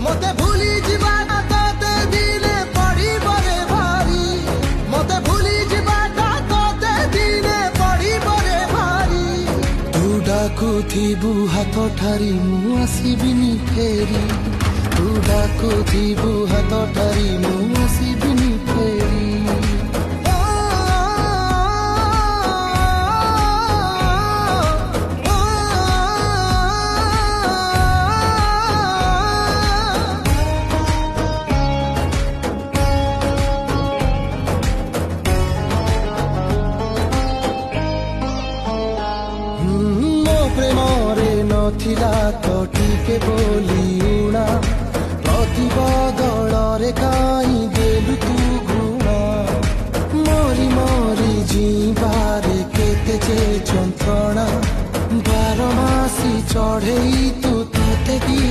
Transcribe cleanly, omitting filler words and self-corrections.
ମତେ ଭୁଲି ଯିବାଟା ତତେ ଦିନେ ପଡ଼ିବରେ ଭାରି ମତେ ଭୁଲି ଯିବାଟା ତତେ ଦିନେ ପଡ଼ିବରେ ଭାରି ତୁ ଡାକୁଥିବୁ ହାତ ଠାରି ମୁଁ ଆସିବିନି ଫେରି ତୁ ଡାକୁଥିବୁ ହାତ ଠାରି ମୁଁ ଆସିବିନି ଫେରି ପ୍ରେମରେ ନଥିଲା ତ ଟିକେ ବୋଲି ଉଣା ପ୍ରତି ବଦଳରେ କାହିଁ ଦେଲୁ ତୁ ଘୃଣା ମରି ମରି ଯିବାରେ କେତେ ଯେ ଯନ୍ତ୍ରଣା 12 ମାସି ଚଢ଼େଇ ତୁ ତତେ କି